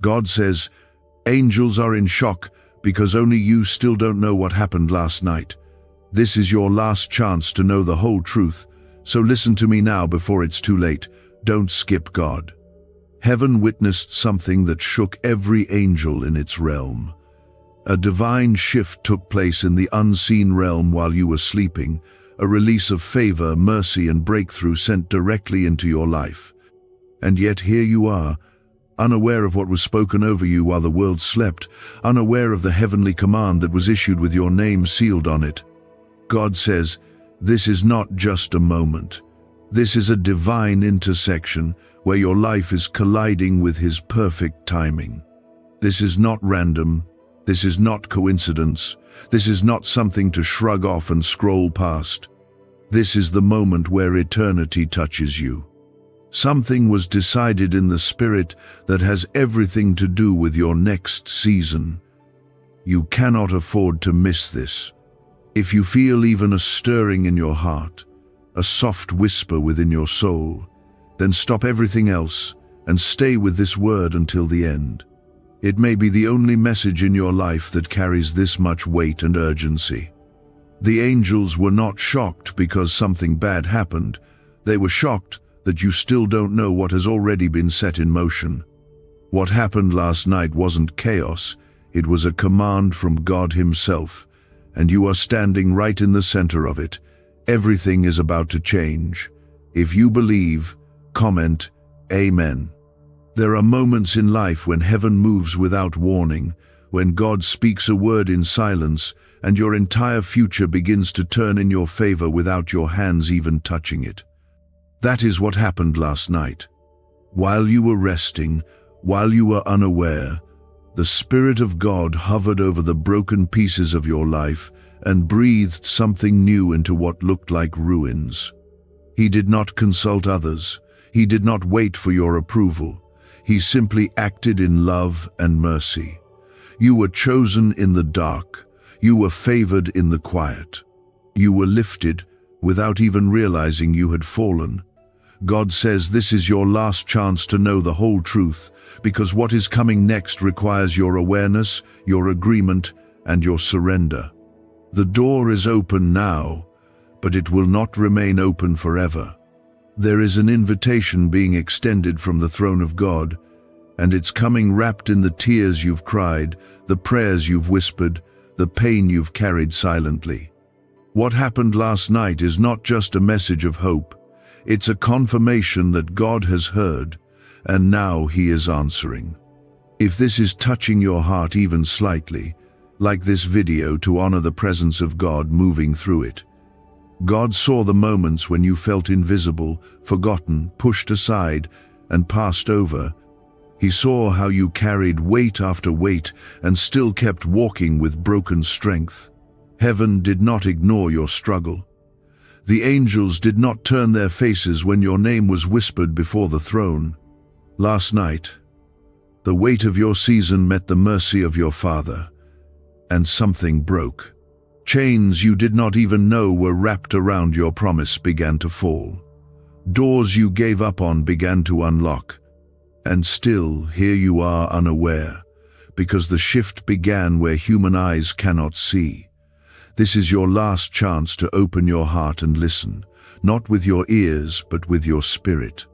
God says, angels are in shock because only you still don't know what happened last night. This is your last chance to know the whole truth, so listen to me now before it's too late. Don't skip God. Heaven witnessed something that shook every angel in its realm. A divine shift took place in the unseen realm while you were sleeping, a release of favor, mercy, and breakthrough sent directly into your life. And yet here you are, unaware of what was spoken over you while the world slept, unaware of the heavenly command that was issued with your name sealed on it. God says, this is not just a moment. This is a divine intersection where your life is colliding with His perfect timing. This is not random. This is not coincidence. This is not something to shrug off and scroll past. This is the moment where eternity touches you. Something was decided in the Spirit that has everything to do with your next season. You cannot afford to miss this. If you feel even a stirring in your heart, a soft whisper within your soul, then stop everything else and stay with this word until the end. It may be the only message in your life that carries this much weight and urgency. The angels were not shocked because something bad happened. They were shocked that you still don't know what has already been set in motion. What happened last night wasn't chaos, it was a command from God Himself, and you are standing right in the center of it. Everything is about to change. If you believe, comment, Amen. There are moments in life when heaven moves without warning, when God speaks a word in silence, and your entire future begins to turn in your favor without your hands even touching it. That is what happened last night. While you were resting, while you were unaware, the Spirit of God hovered over the broken pieces of your life and breathed something new into what looked like ruins. He did not consult others. He did not wait for your approval. He simply acted in love and mercy. You were chosen in the dark. You were favored in the quiet. You were lifted without even realizing you had fallen. God says this is your last chance to know the whole truth, because what is coming next requires your awareness, your agreement, and your surrender. The door is open now, but it will not remain open forever. There is an invitation being extended from the throne of God, and it's coming wrapped in the tears you've cried, the prayers you've whispered, the pain you've carried silently. What happened last night is not just a message of hope. It's a confirmation that God has heard, and now He is answering. If this is touching your heart even slightly, like this video to honor the presence of God moving through it. God saw the moments when you felt invisible, forgotten, pushed aside, and passed over. He saw how you carried weight after weight and still kept walking with broken strength. Heaven did not ignore your struggle. The angels did not turn their faces when your name was whispered before the throne. Last night, the weight of your season met the mercy of your Father, and something broke. Chains you did not even know were wrapped around your promise began to fall. Doors you gave up on began to unlock. And still, here you are unaware, because the shift began where human eyes cannot see. This is your last chance to open your heart and listen, not with your ears, but with your spirit.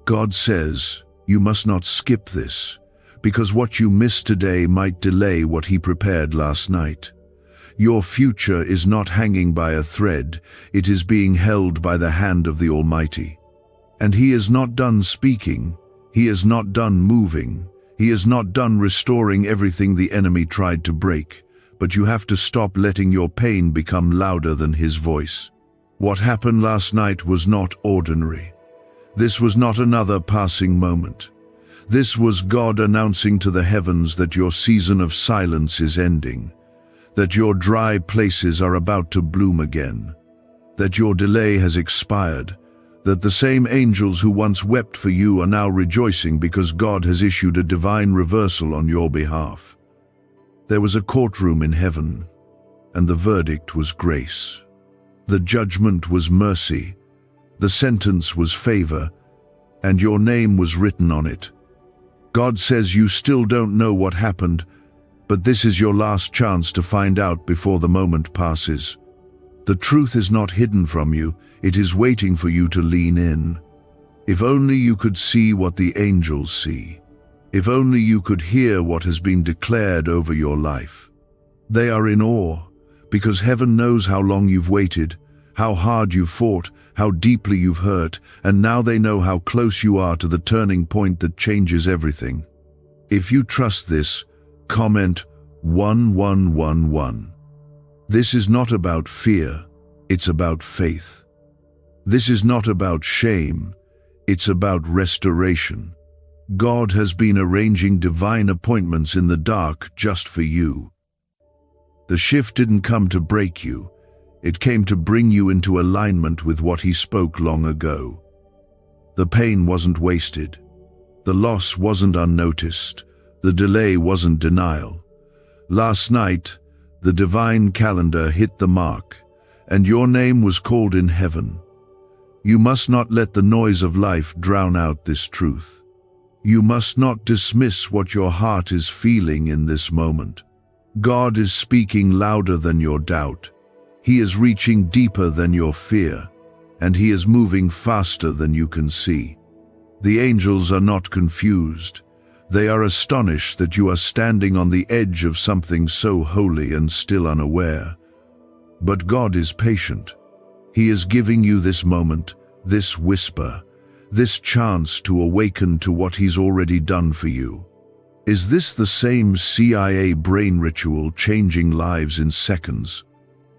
God says, you must not skip this, because what you miss today might delay what He prepared last night. Your future is not hanging by a thread, it is being held by the hand of the Almighty. And He is not done speaking, He is not done moving, He is not done restoring everything the enemy tried to break. But you have to stop letting your pain become louder than His voice. What happened last night was not ordinary. This was not another passing moment. This was God announcing to the heavens that your season of silence is ending, that your dry places are about to bloom again, that your delay has expired, that the same angels who once wept for you are now rejoicing because God has issued a divine reversal on your behalf. There was a courtroom in heaven, and the verdict was grace. The judgment was mercy, the sentence was favor, and your name was written on it. God says you still don't know what happened, but this is your last chance to find out before the moment passes. The truth is not hidden from you, it is waiting for you to lean in. If only you could see what the angels see. If only you could hear what has been declared over your life. They are in awe, because heaven knows how long you've waited, how hard you've fought, how deeply you've hurt, and now they know how close you are to the turning point that changes everything. If you trust this, comment 1111. This is not about fear, it's about faith. This is not about shame, it's about restoration. God has been arranging divine appointments in the dark just for you. The shift didn't come to break you, it came to bring you into alignment with what He spoke long ago. The pain wasn't wasted. The loss wasn't unnoticed. The delay wasn't denial. Last night, the divine calendar hit the mark, and your name was called in heaven. You must not let the noise of life drown out this truth. You must not dismiss what your heart is feeling in this moment. God is speaking louder than your doubt. He is reaching deeper than your fear, and He is moving faster than you can see. The angels are not confused. They are astonished that you are standing on the edge of something so holy and still unaware. But God is patient. He is giving you this moment, this whisper, this chance to awaken to what He's already done for you. Is this the same CIA brain ritual changing lives in seconds?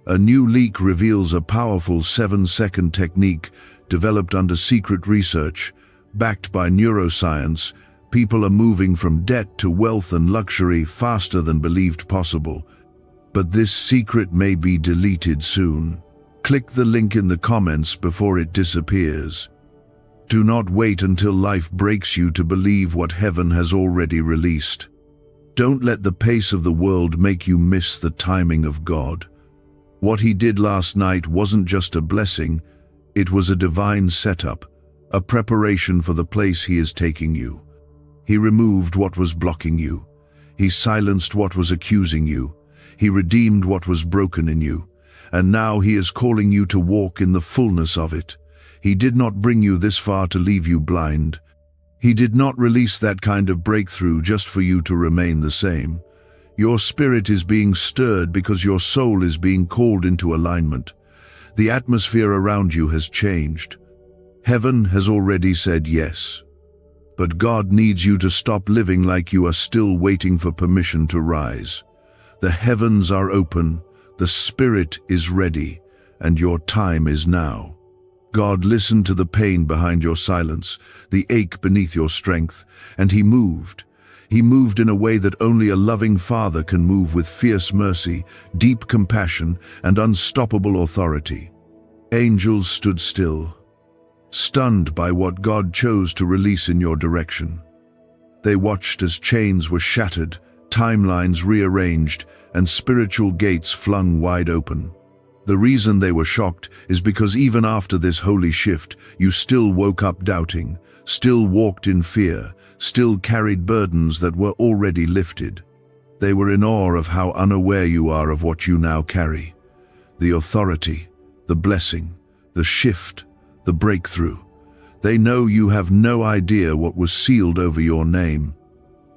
A new leak reveals a powerful 7-second technique developed under secret research, backed by neuroscience. People are moving from debt to wealth and luxury faster than believed possible. But this secret may be deleted soon. Click the link in the comments before it disappears. Do not wait until life breaks you to believe what heaven has already released. Don't let the pace of the world make you miss the timing of God. What He did last night wasn't just a blessing, it was a divine setup, a preparation for the place He is taking you. He removed what was blocking you. He silenced what was accusing you. He redeemed what was broken in you. And now He is calling you to walk in the fullness of it. He did not bring you this far to leave you blind. He did not release that kind of breakthrough just for you to remain the same. Your spirit is being stirred because your soul is being called into alignment. The atmosphere around you has changed. Heaven has already said yes. But God needs you to stop living like you are still waiting for permission to rise. The heavens are open, the Spirit is ready, and your time is now. God listened to the pain behind your silence, the ache beneath your strength, and He moved. He moved in a way that only a loving Father can move, with fierce mercy, deep compassion, and unstoppable authority. Angels stood still, stunned by what God chose to release in your direction. They watched as chains were shattered, timelines rearranged, and spiritual gates flung wide open. The reason they were shocked is because even after this holy shift, you still woke up doubting, still walked in fear, still carried burdens that were already lifted. They were in awe of how unaware you are of what you now carry. The authority, the blessing, the shift, the breakthrough. They know you have no idea what was sealed over your name.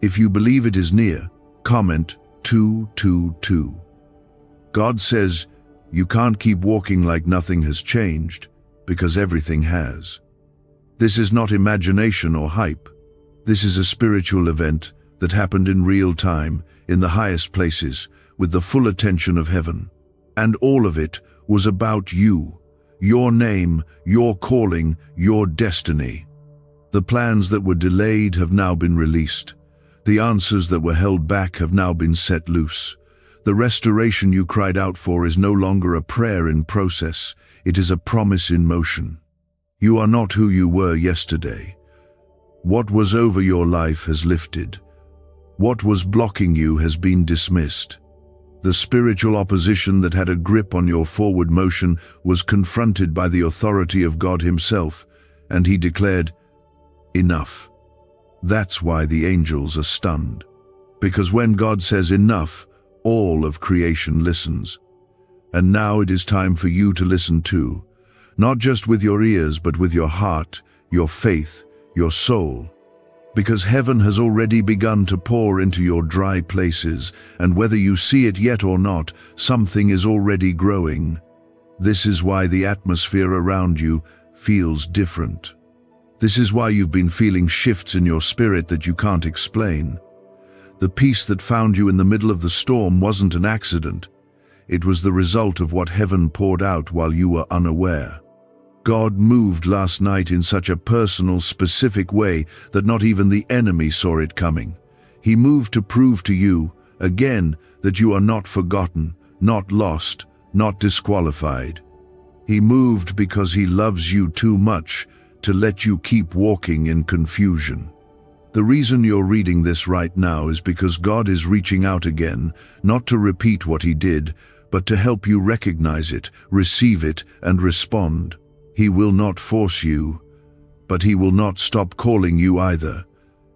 If you believe it is near, comment 222. God says you can't keep walking like nothing has changed, because everything has. This is not imagination or hype. This is a spiritual event that happened in real time, in the highest places, with the full attention of heaven. And all of it was about you, your name, your calling, your destiny. The plans that were delayed have now been released. The answers that were held back have now been set loose. The restoration you cried out for is no longer a prayer in process, it is a promise in motion. You are not who you were yesterday. What was over your life has lifted. What was blocking you has been dismissed. The spiritual opposition that had a grip on your forward motion was confronted by the authority of God Himself, and He declared, "Enough. That's why the angels are stunned. Because when God says enough, all of creation listens. And now it is time for you to listen too, not just with your ears, but with your heart, your faith, your soul. Because heaven has already begun to pour into your dry places, and whether you see it yet or not, something is already growing. This is why the atmosphere around you feels different. This is why you've been feeling shifts in your spirit that you can't explain. The peace that found you in the middle of the storm wasn't an accident. It was the result of what heaven poured out while you were unaware. God moved last night in such a personal, specific way that not even the enemy saw it coming. He moved to prove to you, again, that you are not forgotten, not lost, not disqualified. He moved because he loves you too much to let you keep walking in confusion. The reason you're reading this right now is because God is reaching out again, not to repeat what he did, but to help you recognize it, receive it, and respond. He will not force you, but he will not stop calling you either.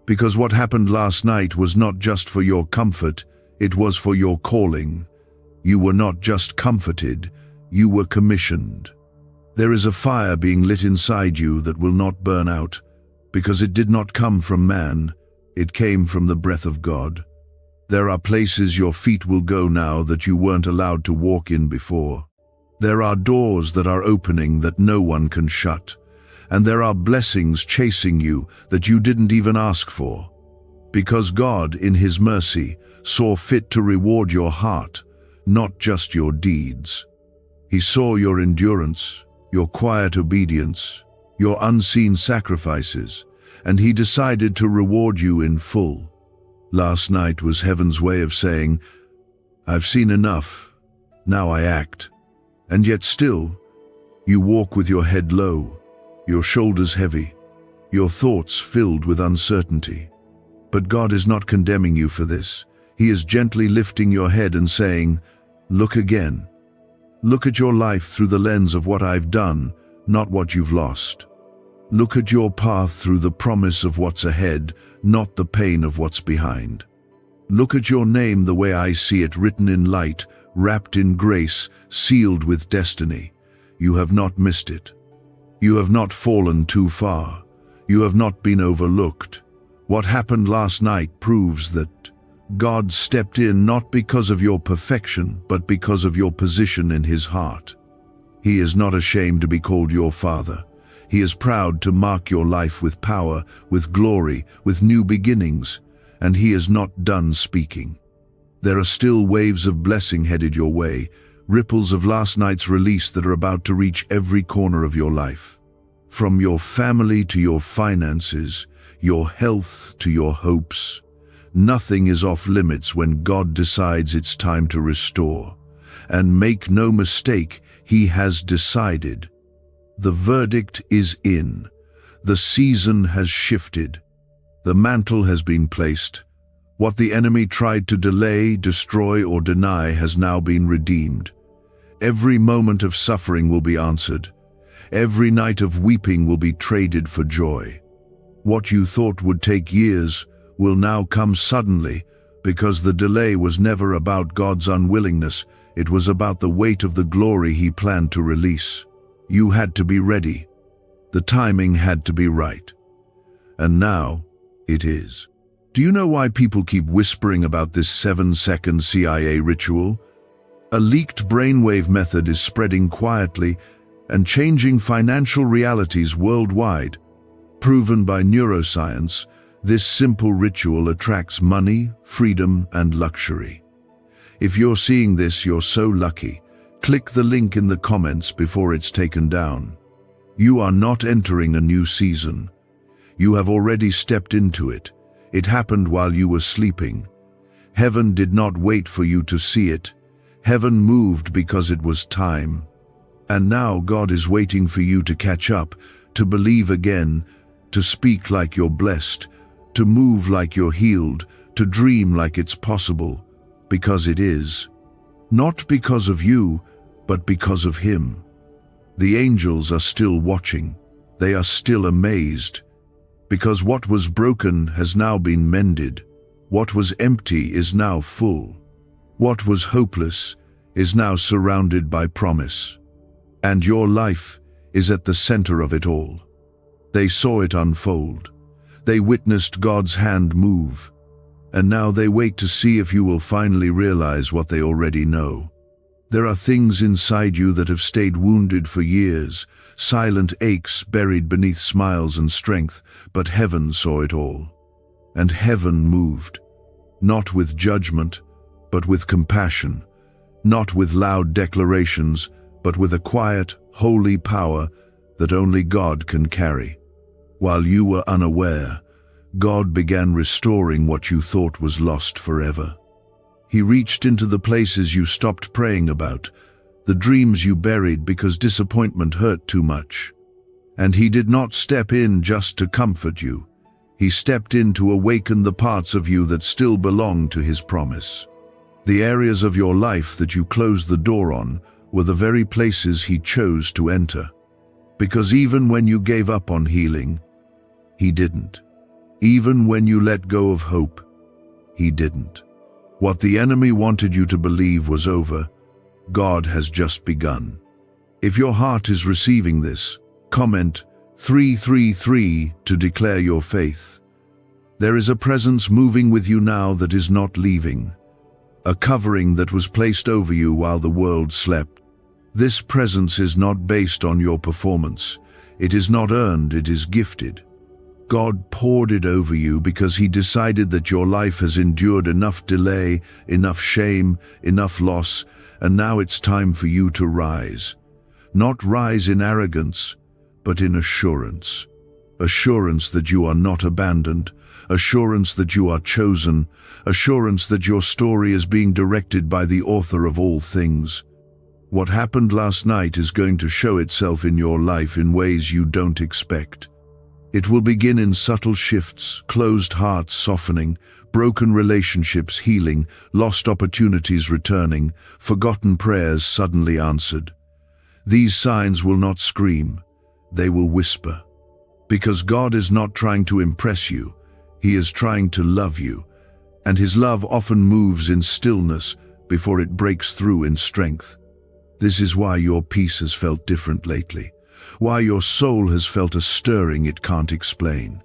Because what happened last night was not just for your comfort, it was for your calling. You were not just comforted, you were commissioned. There is a fire being lit inside you that will not burn out, because it did not come from man, it came from the breath of God. There are places your feet will go now that you weren't allowed to walk in before. There are doors that are opening that no one can shut, and there are blessings chasing you that you didn't even ask for. Because God, in his mercy, saw fit to reward your heart, not just your deeds. He saw your endurance, your quiet obedience, your unseen sacrifices, and he decided to reward you in full. Last night was heaven's way of saying, I've seen enough, now I act. And yet still, you walk with your head low, your shoulders heavy, your thoughts filled with uncertainty. But God is not condemning you for this. He is gently lifting your head and saying, look again. Look at your life through the lens of what I've done, not what you've lost. Look at your path through the promise of what's ahead, not the pain of what's behind. Look at your name the way I see it, written in light, wrapped in grace, sealed with destiny. You have not missed it. You have not fallen too far. You have not been overlooked. What happened last night proves that God stepped in not because of your perfection, but because of your position in his heart. He is not ashamed to be called your Father. He is proud to mark your life with power, with glory, with new beginnings, and he is not done speaking. There are still waves of blessing headed your way, ripples of last night's release that are about to reach every corner of your life. From your family to your finances, your health to your hopes, nothing is off limits when God decides it's time to restore. And make no mistake, he has decided. The verdict is in. The season has shifted. The mantle has been placed. What the enemy tried to delay, destroy, or deny has now been redeemed. Every moment of suffering will be answered. Every night of weeping will be traded for joy. What you thought would take years will now come suddenly, because the delay was never about God's unwillingness, it was about the weight of the glory he planned to release. You had to be ready. The timing had to be right. And now, it is. Do you know why people keep whispering about this 7-second CIA ritual? A leaked brainwave method is spreading quietly and changing financial realities worldwide. Proven by neuroscience, this simple ritual attracts money, freedom, and luxury. If you're seeing this, you're so lucky. Click the link in the comments before it's taken down. You are not entering a new season. You have already stepped into it. It happened while you were sleeping. Heaven did not wait for you to see it. Heaven moved because it was time. And now God is waiting for you to catch up, to believe again, to speak like you're blessed, to move like you're healed, to dream like it's possible, because it is. Not because of you, but because of him. The angels are still watching. They are still amazed, Because what was broken has now been mended. What was empty is now full. What was hopeless is now surrounded by promise. And your life is at the center of it all. They saw it unfold. They witnessed God's hand move. And now they wait to see if you will finally realize what they already know. There are things inside you that have stayed wounded for years, silent aches buried beneath smiles and strength, but heaven saw it all. And heaven moved, not with judgment, but with compassion, not with loud declarations, but with a quiet, holy power that only God can carry. While you were unaware, God began restoring what you thought was lost forever. He reached into the places you stopped praying about, the dreams you buried because disappointment hurt too much. And He did not step in just to comfort you. He stepped in to awaken the parts of you that still belong to His promise. The areas of your life that you closed the door on were the very places He chose to enter. Because even when you gave up on healing, He didn't. Even when you let go of hope, He didn't. What the enemy wanted you to believe was over, God has just begun. If your heart is receiving this, comment 333 to declare your faith. There is a presence moving with you now that is not leaving, a covering that was placed over you while the world slept. This presence is not based on your performance. It is not earned, it is gifted. God poured it over you because He decided that your life has endured enough delay, enough shame, enough loss, and now it's time for you to rise. Not rise in arrogance, but in assurance. Assurance that you are not abandoned, assurance that you are chosen, assurance that your story is being directed by the author of all things. What happened last night is going to show itself in your life in ways you don't expect. It will begin in subtle shifts, closed hearts softening, broken relationships healing, lost opportunities returning, forgotten prayers suddenly answered. These signs will not scream, they will whisper. Because God is not trying to impress you, He is trying to love you, and His love often moves in stillness before it breaks through in strength. This is why your peace has felt different lately. Why your soul has felt a stirring it can't explain.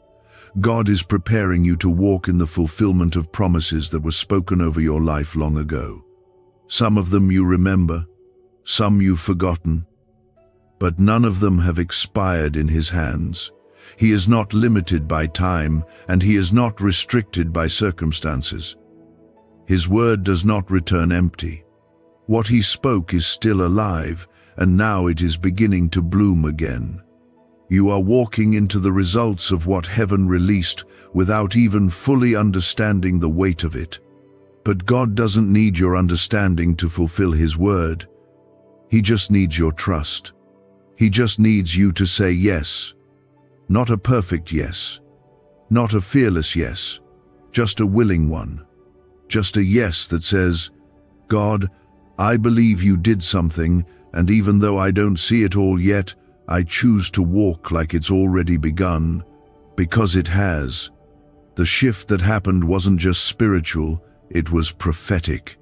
God is preparing you to walk in the fulfillment of promises that were spoken over your life long ago. Some of them you remember, some you've forgotten, but none of them have expired in His hands. He is not limited by time, and He is not restricted by circumstances. His word does not return empty. What He spoke is still alive, and now it is beginning to bloom again. You are walking into the results of what heaven released without even fully understanding the weight of it. But God doesn't need your understanding to fulfill His word. He just needs your trust. He just needs you to say yes. Not a perfect yes. Not a fearless yes. Just a willing one. Just a yes that says, God, I believe you did something, and even though I don't see it all yet, I choose to walk like it's already begun, because it has. The shift that happened wasn't just spiritual, it was prophetic.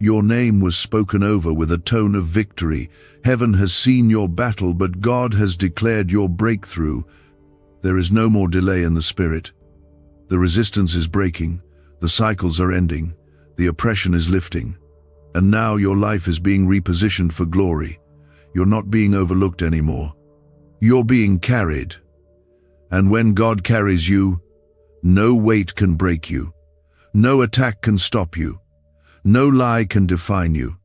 Your name was spoken over with a tone of victory. Heaven has seen your battle, but God has declared your breakthrough. There is no more delay in the Spirit. The resistance is breaking, the cycles are ending, the oppression is lifting. And now your life is being repositioned for glory. You're not being overlooked anymore. You're being carried. And when God carries you, no weight can break you. No attack can stop you. No lie can define you.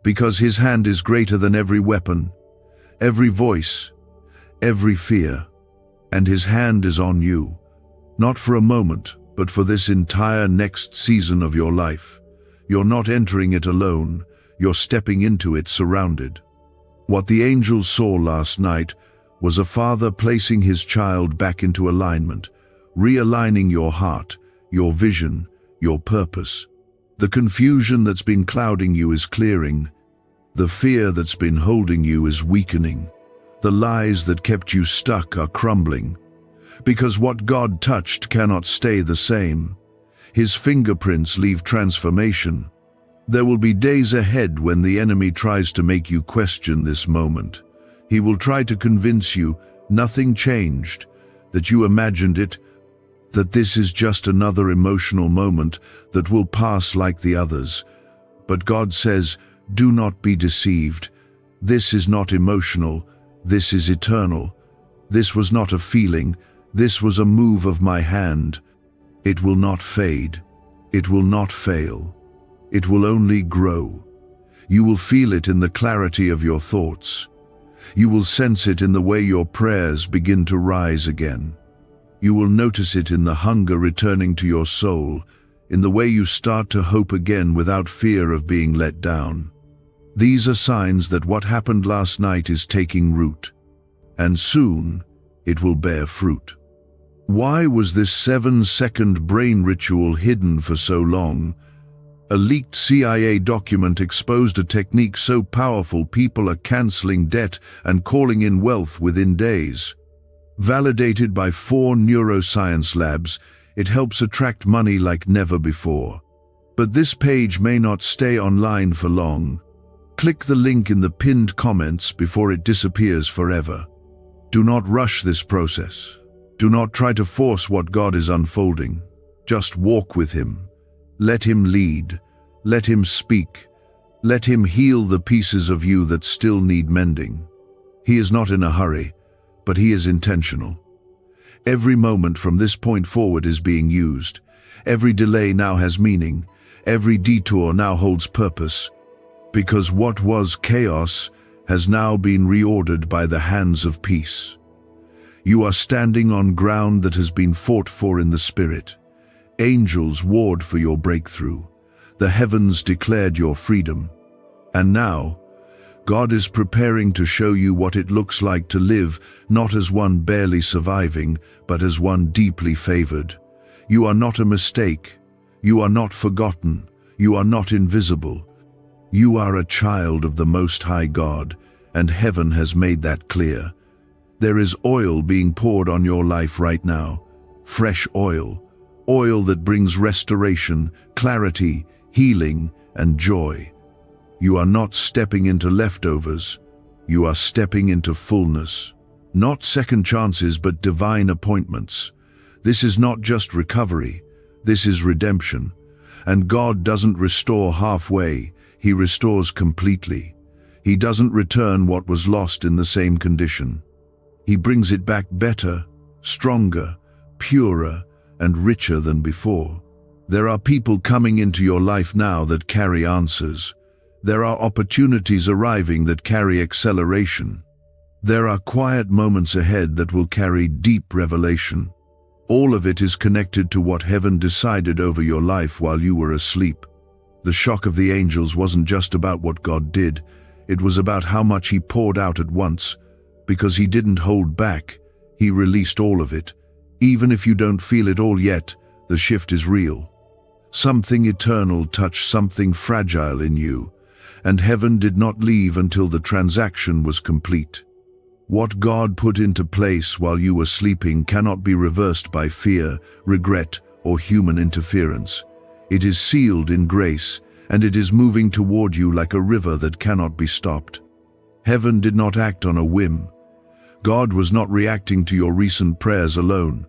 Because His hand is greater than every weapon, every voice, every fear. And His hand is on you, not for a moment, but for this entire next season of your life. You're not entering it alone, you're stepping into it surrounded. What the angels saw last night was a father placing his child back into alignment, realigning your heart, your vision, your purpose. The confusion that's been clouding you is clearing. The fear that's been holding you is weakening. The lies that kept you stuck are crumbling. Because what God touched cannot stay the same. His fingerprints leave transformation. There will be days ahead when the enemy tries to make you question this moment. He will try to convince you nothing changed, that you imagined it, that this is just another emotional moment that will pass like the others. But God says, do not be deceived. This is not emotional, this is eternal. This was not a feeling, this was a move of my hand. It will not fade, it will not fail. It will only grow. You will feel it in the clarity of your thoughts. You will sense it in the way your prayers begin to rise again. You will notice it in the hunger returning to your soul, in the way you start to hope again without fear of being let down. These are signs that what happened last night is taking root, and soon it will bear fruit. Why was this 7-second brain ritual hidden for so long? A leaked CIA document exposed a technique so powerful people are canceling debt and calling in wealth within days. Validated by 4 neuroscience labs, it helps attract money like never before. But this page may not stay online for long. Click the link in the pinned comments before it disappears forever. Do not rush this process. Do not try to force what God is unfolding. Just walk with Him. Let Him lead. Let Him speak. Let Him heal the pieces of you that still need mending. He is not in a hurry, but He is intentional. Every moment from this point forward is being used. Every delay now has meaning. Every detour now holds purpose. Because what was chaos has now been reordered by the hands of peace. You are standing on ground that has been fought for in the Spirit. Angels warred for your breakthrough. The heavens declared your freedom. And now, God is preparing to show you what it looks like to live not as one barely surviving, but as one deeply favored. You are not a mistake. You are not forgotten. You are not invisible. You are a child of the Most High God, and heaven has made that clear. There is oil being poured on your life right now. Fresh oil. Oil that brings restoration, clarity, healing, and joy. You are not stepping into leftovers. You are stepping into fullness. Not second chances, but divine appointments. This is not just recovery. This is redemption. And God doesn't restore halfway. He restores completely. He doesn't return what was lost in the same condition. He brings it back better, stronger, purer, and richer than before. There are people coming into your life now that carry answers. There are opportunities arriving that carry acceleration. There are quiet moments ahead that will carry deep revelation. All of it is connected to what heaven decided over your life while you were asleep. The shock of the angels wasn't just about what God did. It was about how much He poured out at once. Because He didn't hold back, He released all of it. Even if you don't feel it all yet, the shift is real. Something eternal touched something fragile in you, and heaven did not leave until the transaction was complete. What God put into place while you were sleeping cannot be reversed by fear, regret, or human interference. It is sealed in grace, and it is moving toward you like a river that cannot be stopped. Heaven did not act on a whim. God was not reacting to your recent prayers alone.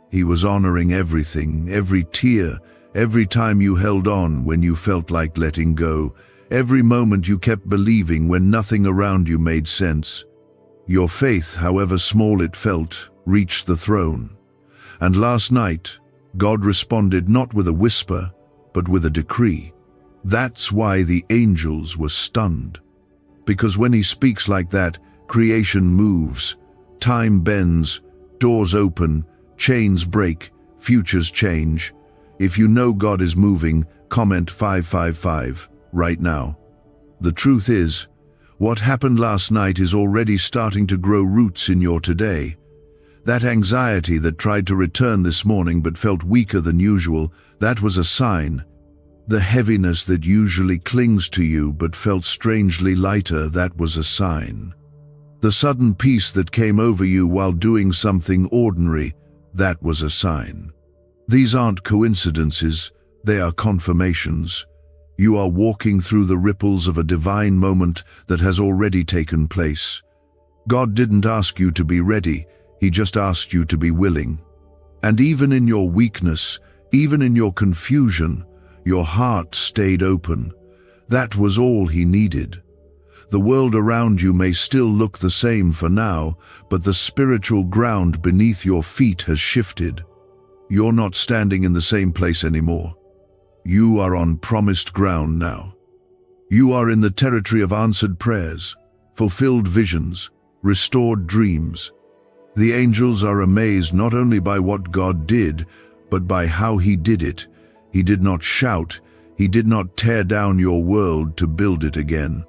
He was honoring everything, every tear, every time you held on when you felt like letting go, every moment you kept believing when nothing around you made sense. Your faith, however small it felt, reached the throne. And last night, God responded not with a whisper, but with a decree. That's why the angels were stunned. Because when He speaks like that, creation moves, time bends, doors open, chains break, futures change. If you know God is moving, comment 555 right now. The truth is, what happened last night is already starting to grow roots in your today. That anxiety that tried to return this morning but felt weaker than usual, that was a sign. The heaviness that usually clings to you but felt strangely lighter, that was a sign. The sudden peace that came over you while doing something ordinary, That was a sign. These aren't coincidences, they are confirmations. You are walking through the ripples of a divine moment that has already taken place. God didn't ask you to be ready, He just asked you to be willing. And even in your weakness, even in your confusion, your heart stayed open. That was all He needed. The world around you may still look the same for now, but the spiritual ground beneath your feet has shifted. You're not standing in the same place anymore. You are on promised ground now. You are in the territory of answered prayers, fulfilled visions, restored dreams. The angels are amazed not only by what God did, but by how He did it. He did not shout, He did not tear down your world to build it again.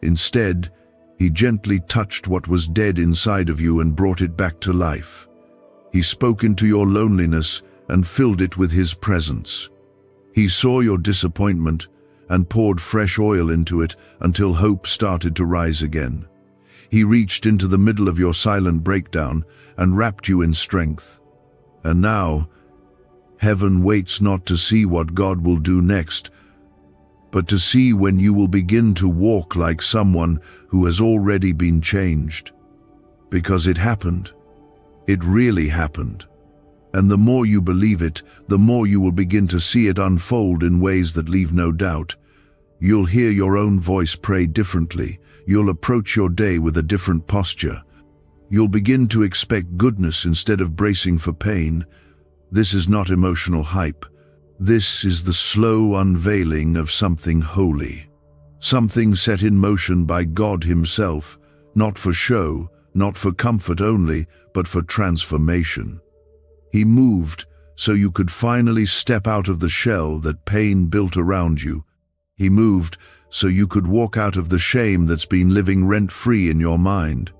Instead, He gently touched what was dead inside of you and brought it back to life. He spoke into your loneliness and filled it with His presence. He saw your disappointment and poured fresh oil into it until hope started to rise again. He reached into the middle of your silent breakdown and wrapped you in strength. And now, heaven waits not to see what God will do next, but to see when you will begin to walk like someone who has already been changed. Because it happened. It really happened. And the more you believe it, the more you will begin to see it unfold in ways that leave no doubt. You'll hear your own voice pray differently. You'll approach your day with a different posture. You'll begin to expect goodness instead of bracing for pain. This is not emotional hype. This is the slow unveiling of something holy. Something set in motion by God Himself, not for show, not for comfort only, but for transformation. He moved so you could finally step out of the shell that pain built around you. He moved so you could walk out of the shame that's been living rent-free in your mind.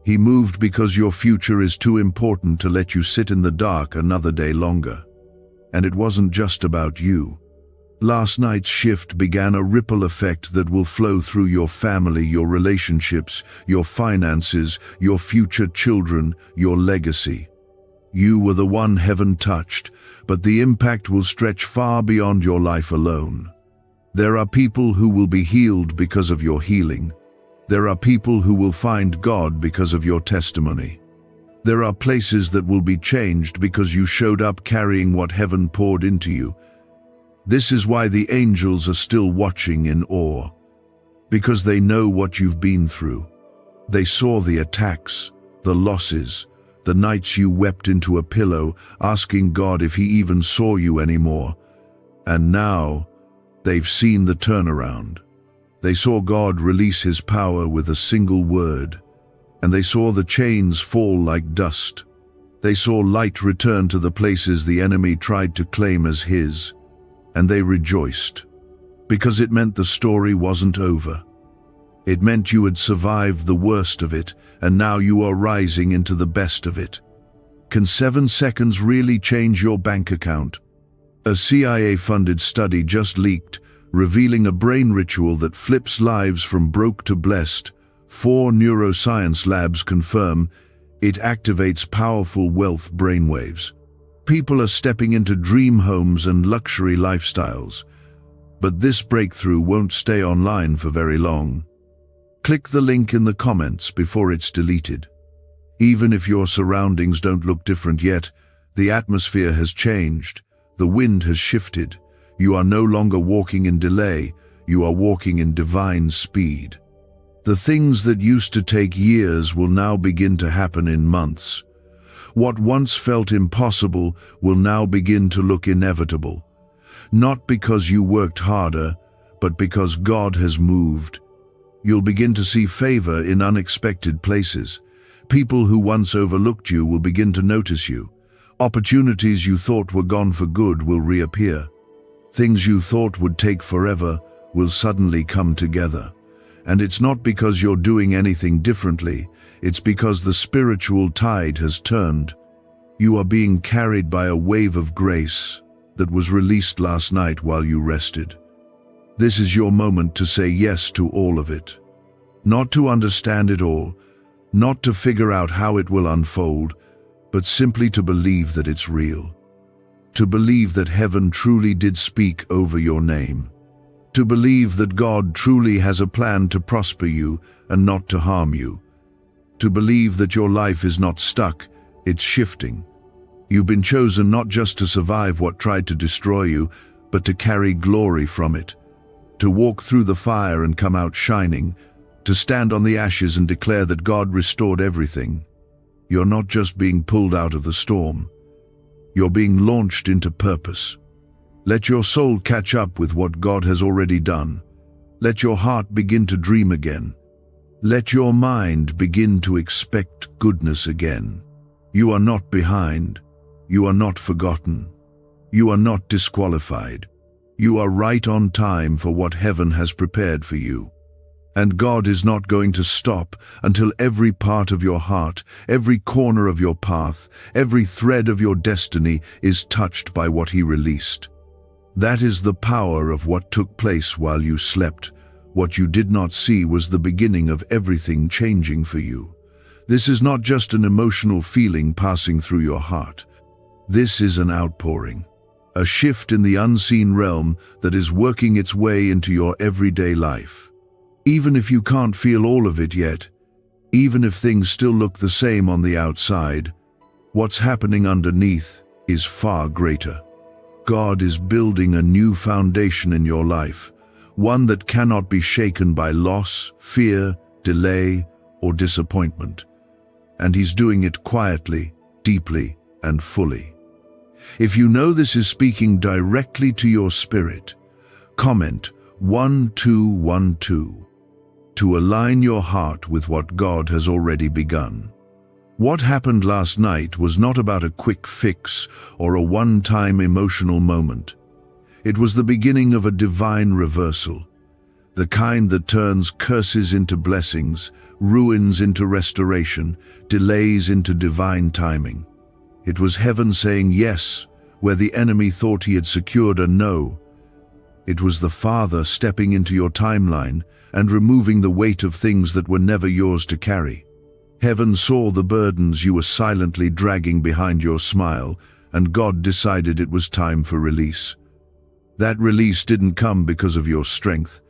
He moved because your future is too important to let you sit in the dark another day longer. And it wasn't just about you. Last night's shift began a ripple effect that will flow through your family, your relationships, your finances, your future children, your legacy. You were the one heaven touched, but the impact will stretch far beyond your life alone. There are people who will be healed because of your healing. There are people who will find God because of your testimony. There are places that will be changed because you showed up carrying what heaven poured into you. This is why the angels are still watching in awe. Because they know what you've been through. They saw the attacks, the losses, the nights you wept into a pillow, asking God if He even saw you anymore. And now, they've seen the turnaround. They saw God release His power with a single word. And they saw the chains fall like dust. They saw light return to the places the enemy tried to claim as his. And they rejoiced. Because it meant the story wasn't over. It meant you had survived the worst of it, and now you are rising into the best of it. Can 7 seconds really change your bank account? A CIA-funded study just leaked, revealing a brain ritual that flips lives from broke to blessed. 4 neuroscience labs confirm it activates powerful wealth brainwaves. People are stepping into dream homes and luxury lifestyles. But this breakthrough won't stay online for very long. Click the link in the comments before it's deleted. Even if your surroundings don't look different yet, the atmosphere has changed, the wind has shifted. You are no longer walking in delay, you are walking in divine speed. The things that used to take years will now begin to happen in months. What once felt impossible will now begin to look inevitable. Not because you worked harder, but because God has moved. You'll begin to see favor in unexpected places. People who once overlooked you will begin to notice you. Opportunities you thought were gone for good will reappear. Things you thought would take forever will suddenly come together. And it's not because you're doing anything differently, it's because the spiritual tide has turned. You are being carried by a wave of grace that was released last night while you rested. This is your moment to say yes to all of it. Not to understand it all, not to figure out how it will unfold, but simply to believe that it's real. To believe that heaven truly did speak over your name. To believe that God truly has a plan to prosper you and not to harm you. To believe that your life is not stuck, it's shifting. You've been chosen not just to survive what tried to destroy you, but to carry glory from it. To walk through the fire and come out shining. To stand on the ashes and declare that God restored everything. You're not just being pulled out of the storm. You're being launched into purpose. Let your soul catch up with what God has already done. Let your heart begin to dream again. Let your mind begin to expect goodness again. You are not behind. You are not forgotten. You are not disqualified. You are right on time for what heaven has prepared for you. And God is not going to stop until every part of your heart, every corner of your path, every thread of your destiny is touched by what He released. That is the power of what took place while you slept. What you did not see was the beginning of everything changing for you. This is not just an emotional feeling passing through your heart. This is an outpouring, a shift in the unseen realm that is working its way into your everyday life. Even if you can't feel all of it yet, even if things still look the same on the outside, what's happening underneath is far greater. God is building a new foundation in your life, one that cannot be shaken by loss, fear, delay, or disappointment. And He's doing it quietly, deeply, and fully. If you know this is speaking directly to your spirit, comment 1212 to align your heart with what God has already begun. What happened last night was not about a quick fix or a one-time emotional moment. It was the beginning of a divine reversal, the kind that turns curses into blessings, ruins into restoration, delays into divine timing. It was heaven saying yes, where the enemy thought he had secured a no. It was the Father stepping into your timeline and removing the weight of things that were never yours to carry. Heaven saw the burdens you were silently dragging behind your smile, and God decided it was time for release. That release didn't come because of your strength.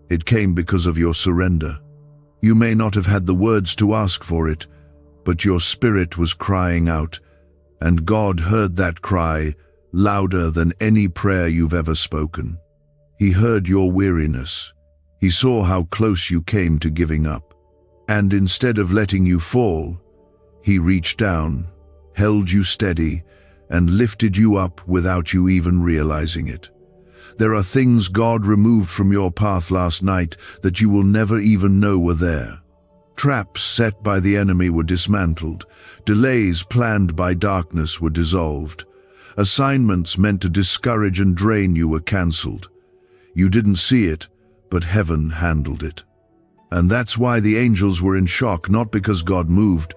It came because of your surrender. You may not have had the words to ask for it, but your spirit was crying out, and God heard that cry louder than any prayer you've ever spoken. He heard your weariness. He saw how close you came to giving up. And instead of letting you fall, He reached down, held you steady, and lifted you up without you even realizing it. There are things God removed from your path last night that you will never even know were there. Traps set by the enemy were dismantled. Delays planned by darkness were dissolved. Assignments meant to discourage and drain you were cancelled. You didn't see it, but heaven handled it. And that's why the angels were in shock, not because God moved,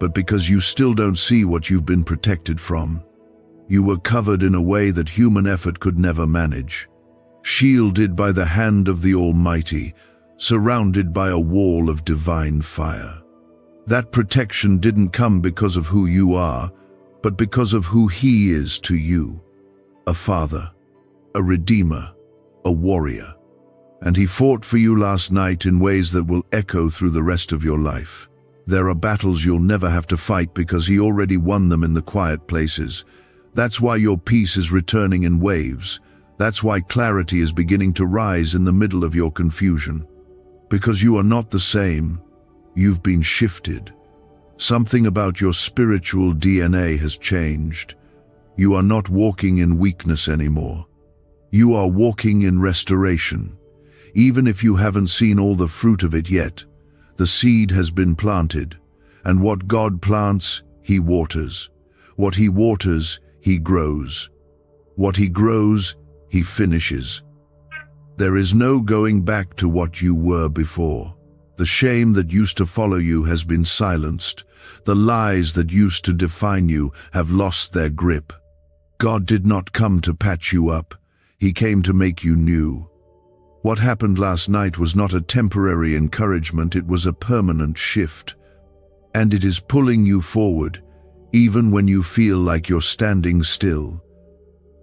but because you still don't see what you've been protected from. You were covered in a way that human effort could never manage. Shielded by the hand of the Almighty, surrounded by a wall of divine fire. That protection didn't come because of who you are, but because of who He is to you. A father, a redeemer, a warrior. And He fought for you last night in ways that will echo through the rest of your life. There are battles you'll never have to fight because He already won them in the quiet places. That's why your peace is returning in waves. That's why clarity is beginning to rise in the middle of your confusion. Because you are not the same. You've been shifted. Something about your spiritual DNA has changed. You are not walking in weakness anymore. You are walking in restoration. Even if you haven't seen all the fruit of it yet, the seed has been planted, and what God plants, He waters. What He waters, He grows. What He grows, He finishes. There is no going back to what you were before. The shame that used to follow you has been silenced. The lies that used to define you have lost their grip. God did not come to patch you up. He came to make you new. What happened last night was not a temporary encouragement, it was a permanent shift. And it is pulling you forward, Even when you feel like you're standing still,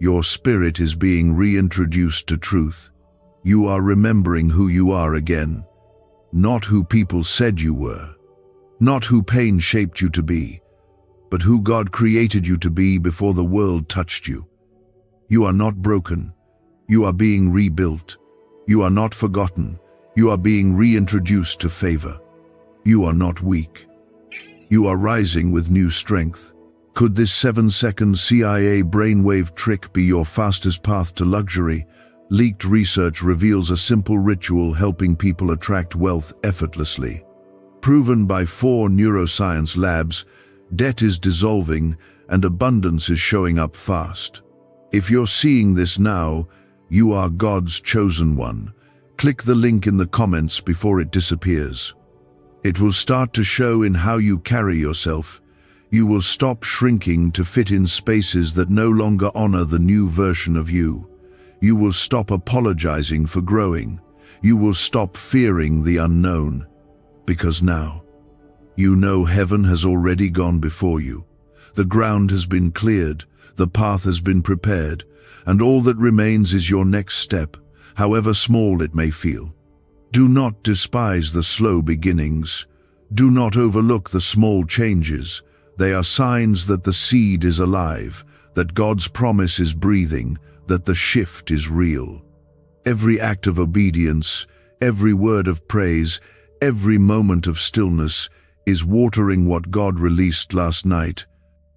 your spirit is being reintroduced to truth. You are remembering who you are again, not who people said you were, not who pain shaped you to be, but who God created you to be before the world touched you. You are not broken. You are being rebuilt. You are not forgotten. You are being reintroduced to favor. You are not weak. You are rising with new strength. Could this 7-second CIA brainwave trick be your fastest path to luxury? Leaked research reveals a simple ritual helping people attract wealth effortlessly. Proven by 4 neuroscience labs, debt is dissolving and abundance is showing up fast. If you're seeing this now, you are God's chosen one. Click the link in the comments before it disappears. It will start to show in how you carry yourself. You will stop shrinking to fit in spaces that no longer honor the new version of you. You will stop apologizing for growing. You will stop fearing the unknown. Because now, you know heaven has already gone before you. The ground has been cleared, the path has been prepared, and all that remains is your next step, however small it may feel. Do not despise the slow beginnings. Do not overlook the small changes. They are signs that the seed is alive, that God's promise is breathing, that the shift is real. Every act of obedience, every word of praise, every moment of stillness is watering what God released last night.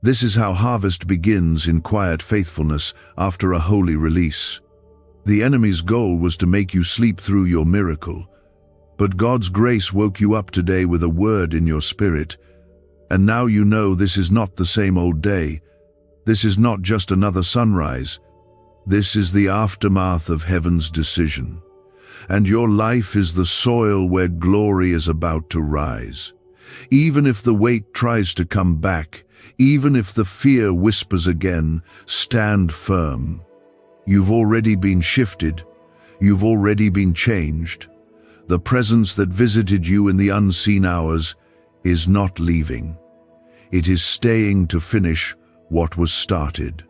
This is how harvest begins, in quiet faithfulness after a holy release. The enemy's goal was to make you sleep through your miracle, but God's grace woke you up today with a word in your spirit. And now you know this is not the same old day. This is not just another sunrise. This is the aftermath of heaven's decision. And your life is the soil where glory is about to rise. Even if the weight tries to come back, even if the fear whispers again, stand firm. You've already been shifted. You've already been changed. The presence that visited you in the unseen hours is not leaving. It is staying to finish what was started.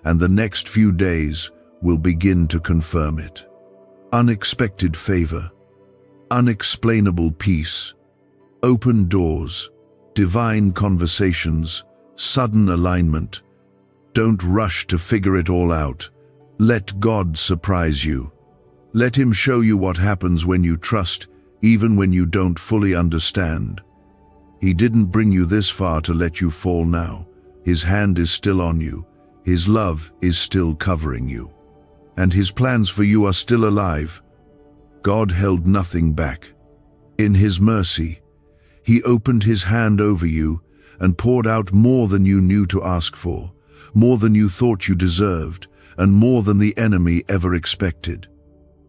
And the next few days will begin to confirm it. Unexpected favor, unexplainable peace, open doors, divine conversations, sudden alignment. Don't rush to figure it all out. Let God surprise you. Let Him show you what happens when you trust, even when you don't fully understand. He didn't bring you this far to let you fall now. His hand is still on you. His love is still covering you. And His plans for you are still alive. God held nothing back. In His mercy, He opened His hand over you and poured out more than you knew to ask for, more than you thought you deserved, and more than the enemy ever expected.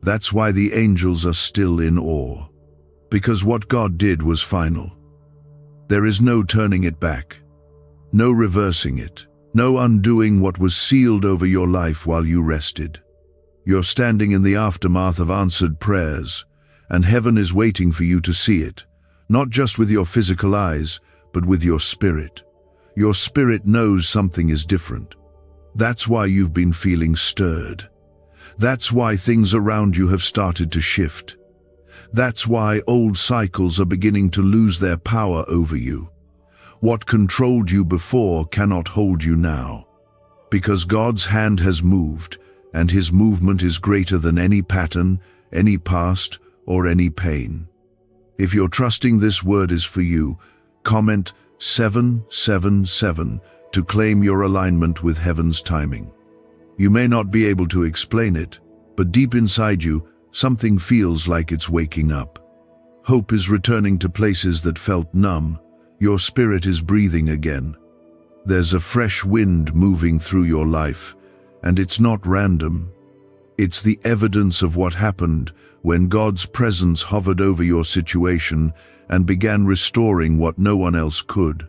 That's why the angels are still in awe. Because what God did was final. There is no turning it back, no reversing it, no undoing what was sealed over your life while you rested. You're standing in the aftermath of answered prayers, and heaven is waiting for you to see it, not just with your physical eyes, but with your spirit. Your spirit knows something is different. That's why you've been feeling stirred. That's why things around you have started to shift. That's why old cycles are beginning to lose their power over you. What controlled you before cannot hold you now. Because God's hand has moved, and His movement is greater than any pattern, any past, or any pain. If you're trusting this word is for you, comment 777 to claim your alignment with heaven's timing. You may not be able to explain it, but deep inside you, something feels like it's waking up. Hope is returning to places that felt numb. Your spirit is breathing again. There's a fresh wind moving through your life, and it's not random. It's the evidence of what happened when God's presence hovered over your situation and began restoring what no one else could.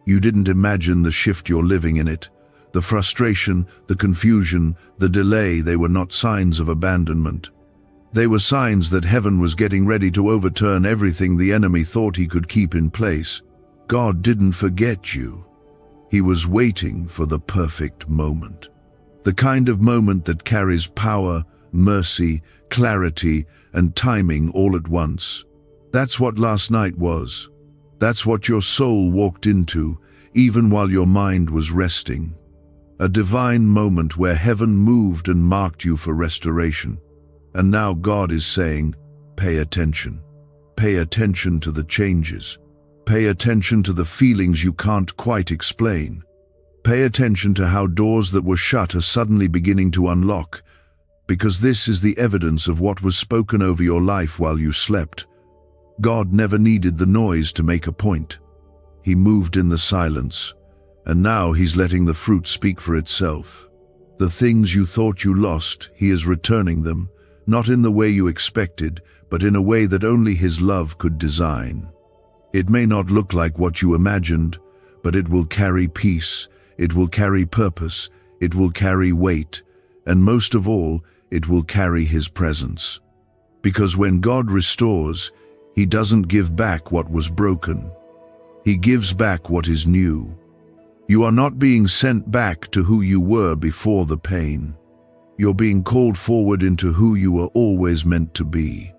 You didn't imagine the shift you're living in it. The frustration, the confusion, the delay, they were not signs of abandonment. They were signs that heaven was getting ready to overturn everything the enemy thought he could keep in place. God didn't forget you. He was waiting for the perfect moment. The kind of moment that carries power, mercy, clarity, and timing all at once. That's what last night was. That's what your soul walked into, even while your mind was resting. A divine moment where heaven moved and marked you for restoration. And now God is saying, pay attention. Pay attention to the changes. Pay attention to the feelings you can't quite explain. Pay attention to how doors that were shut are suddenly beginning to unlock, because this is the evidence of what was spoken over your life while you slept. God never needed the noise to make a point. He moved in the silence, and now He's letting the fruit speak for itself. The things you thought you lost, He is returning them, not in the way you expected, but in a way that only His love could design. It may not look like what you imagined, but it will carry peace, it will carry purpose, it will carry weight, and most of all, it will carry His presence. Because when God restores, He doesn't give back what was broken. He gives back what is new. You are not being sent back to who you were before the pain. You're being called forward into who you were always meant to be.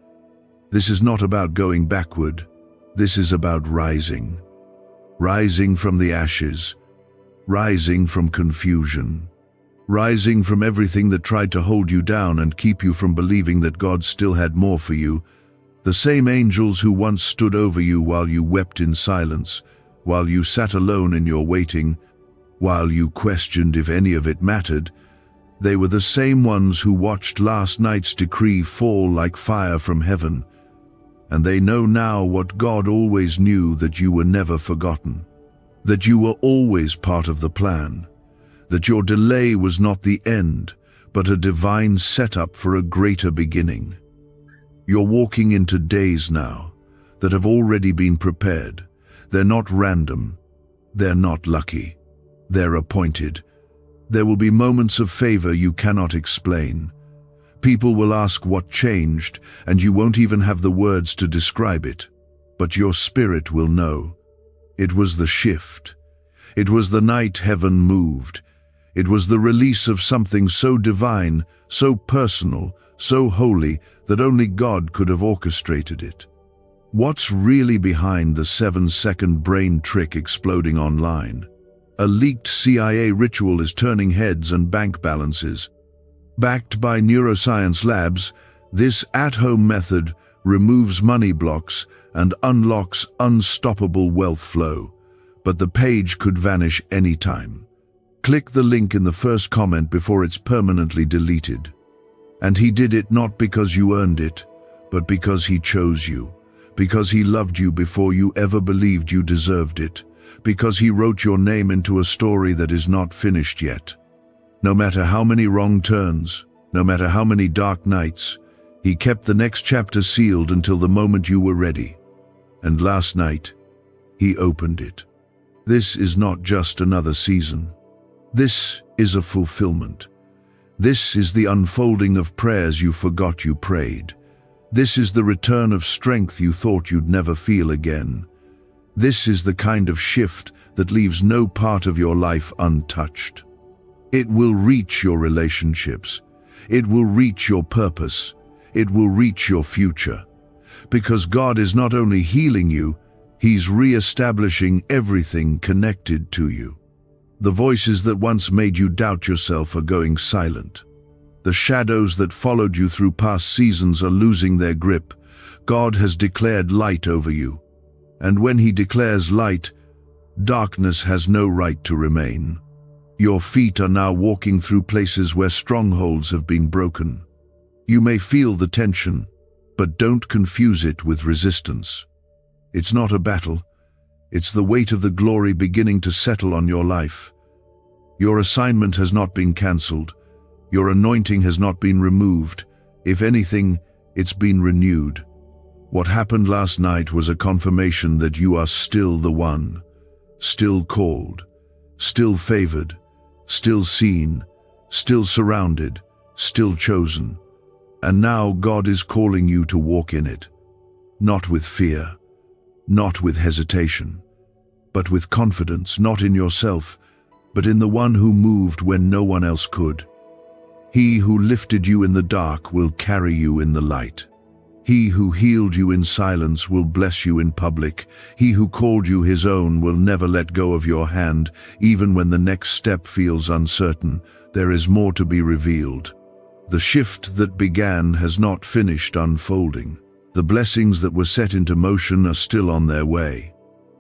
This is not about going backward. This is about rising. Rising from the ashes. Rising from confusion. Rising from everything that tried to hold you down and keep you from believing that God still had more for you. The same angels who once stood over you while you wept in silence, while you sat alone in your waiting, while you questioned if any of it mattered, they were the same ones who watched last night's decree fall like fire from heaven. And they know now what God always knew, that you were never forgotten, that you were always part of the plan, that your delay was not the end, but a divine setup for a greater beginning. You're walking into days now that have already been prepared. They're not random. They're not lucky. They're appointed. There will be moments of favor you cannot explain. People will ask what changed, and you won't even have the words to describe it. But your spirit will know. It was the shift. It was the night heaven moved. It was the release of something so divine, so personal, so holy, that only God could have orchestrated it. What's really behind the 7-second brain trick exploding online? A leaked CIA ritual is turning heads and bank balances. Backed by neuroscience labs, this at-home method removes money blocks and unlocks unstoppable wealth flow. But the page could vanish anytime. Click the link in the first comment before it's permanently deleted. And He did it not because you earned it, but because He chose you, because He loved you before you ever believed you deserved it, because He wrote your name into a story that is not finished yet. No matter how many wrong turns, no matter how many dark nights, He kept the next chapter sealed until the moment you were ready. And last night, He opened it. This is not just another season. This is a fulfillment. This is the unfolding of prayers you forgot you prayed. This is the return of strength you thought you'd never feel again. This is the kind of shift that leaves no part of your life untouched. It will reach your relationships. It will reach your purpose. It will reach your future. Because God is not only healing you, He's re-establishing everything connected to you. The voices that once made you doubt yourself are going silent. The shadows that followed you through past seasons are losing their grip. God has declared light over you. And when He declares light, darkness has no right to remain. Your feet are now walking through places where strongholds have been broken. You may feel the tension, but don't confuse it with resistance. It's not a battle. It's the weight of the glory beginning to settle on your life. Your assignment has not been cancelled. Your anointing has not been removed. If anything, it's been renewed. What happened last night was a confirmation that you are still the one, still called, still favored, still seen, still surrounded, still chosen. And now God is calling you to walk in it. Not with fear, not with hesitation, but with confidence, not in yourself, but in the one who moved when no one else could. He who lifted you in the dark will carry you in the light. He who healed you in silence will bless you in public. He who called you his own will never let go of your hand, even when the next step feels uncertain. There is more to be revealed. The shift that began has not finished unfolding. The blessings that were set into motion are still on their way.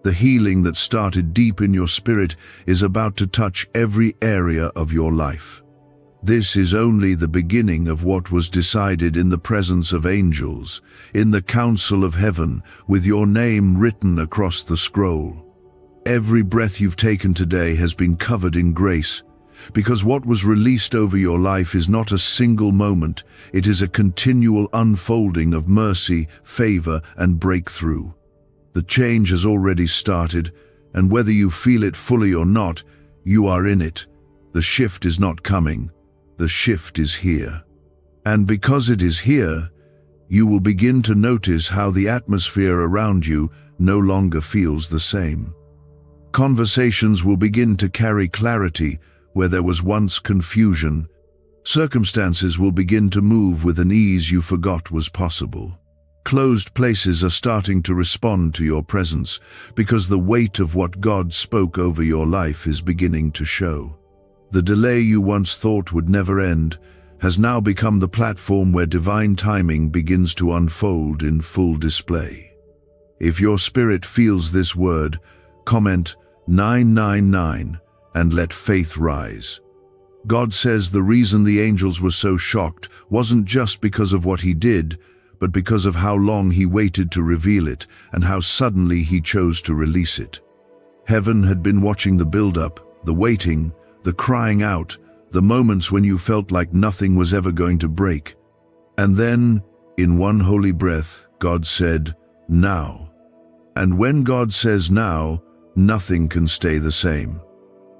The healing that started deep in your spirit is about to touch every area of your life. This is only the beginning of what was decided in the presence of angels, in the council of heaven, with your name written across the scroll. Every breath you've taken today has been covered in grace, because what was released over your life is not a single moment, it is a continual unfolding of mercy, favor, and breakthrough. The change has already started, and whether you feel it fully or not, you are in it. The shift is not coming. The shift is here. And because it is here, you will begin to notice how the atmosphere around you no longer feels the same. Conversations will begin to carry clarity where there was once confusion. Circumstances will begin to move with an ease you forgot was possible. Closed places are starting to respond to your presence because the weight of what God spoke over your life is beginning to show. The delay you once thought would never end has now become the platform where divine timing begins to unfold in full display. If your spirit feels this word, comment 999 and let faith rise. God says the reason the angels were so shocked wasn't just because of what he did, but because of how long he waited to reveal it and how suddenly he chose to release it. Heaven had been watching the build-up, the waiting, the crying out, the moments when you felt like nothing was ever going to break. And then, in one holy breath, God said, "Now." And when God says now, nothing can stay the same.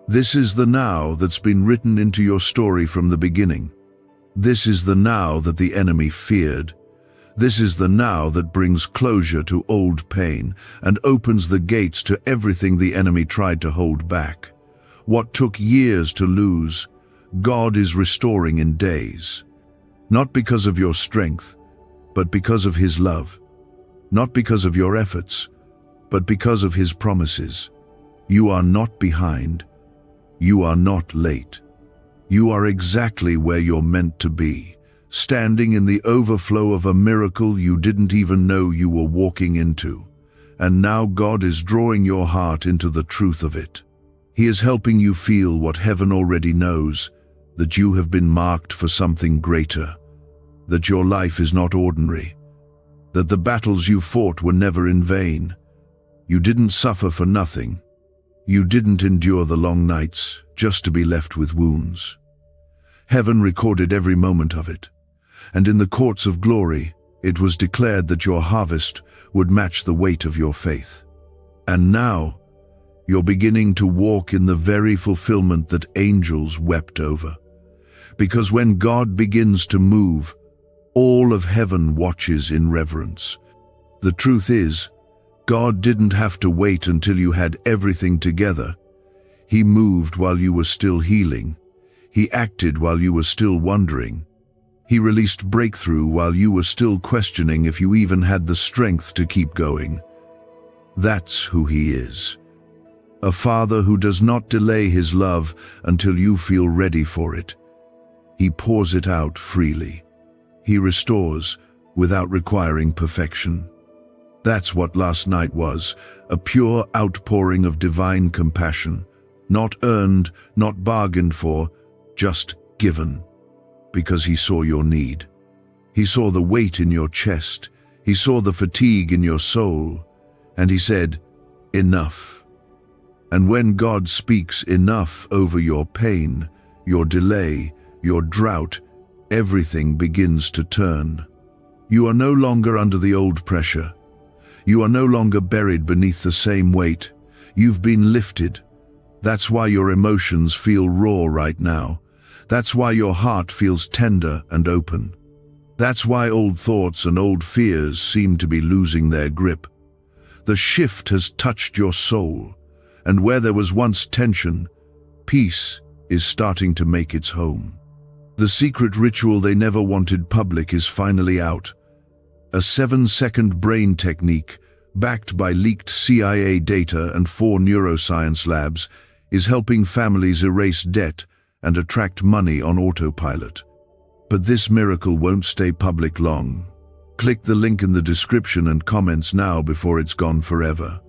This is the now that's been written into your story from the beginning. This is the now that the enemy feared. This is the now that brings closure to old pain and opens the gates to everything the enemy tried to hold back. What took years to lose, God is restoring in days. Not because of your strength, but because of his love. Not because of your efforts, but because of his promises. You are not behind. You are not late. You are exactly where you're meant to be, standing in the overflow of a miracle you didn't even know you were walking into. And now God is drawing your heart into the truth of it. He is helping you feel what heaven already knows, that you have been marked for something greater, that your life is not ordinary, that the battles you fought were never in vain. You didn't suffer for nothing. You didn't endure the long nights just to be left with wounds. Heaven recorded every moment of it, and in the courts of glory, it was declared that your harvest would match the weight of your faith. And now, you're beginning to walk in the very fulfillment that angels wept over. Because when God begins to move, all of heaven watches in reverence. The truth is, God didn't have to wait until you had everything together. He moved while you were still healing. He acted while you were still wondering. He released breakthrough while you were still questioning if you even had the strength to keep going. That's who he is. A father who does not delay his love until you feel ready for it. He pours it out freely. He restores without requiring perfection. That's what last night was, a pure outpouring of divine compassion, not earned, not bargained for, just given, because he saw your need. He saw the weight in your chest, he saw the fatigue in your soul, and he said, "Enough." And when God speaks enough over your pain, your delay, your drought, everything begins to turn. You are no longer under the old pressure. You are no longer buried beneath the same weight. You've been lifted. That's why your emotions feel raw right now. That's why your heart feels tender and open. That's why old thoughts and old fears seem to be losing their grip. The shift has touched your soul, and where there was once tension, Peace is starting to make its home. The secret ritual they never wanted public is finally out. A 7-second brain technique, backed by leaked CIA data and 4 neuroscience labs, is helping families erase debt and attract money on autopilot. But this miracle won't stay public long. Click the link in the description and comments now before it's gone forever.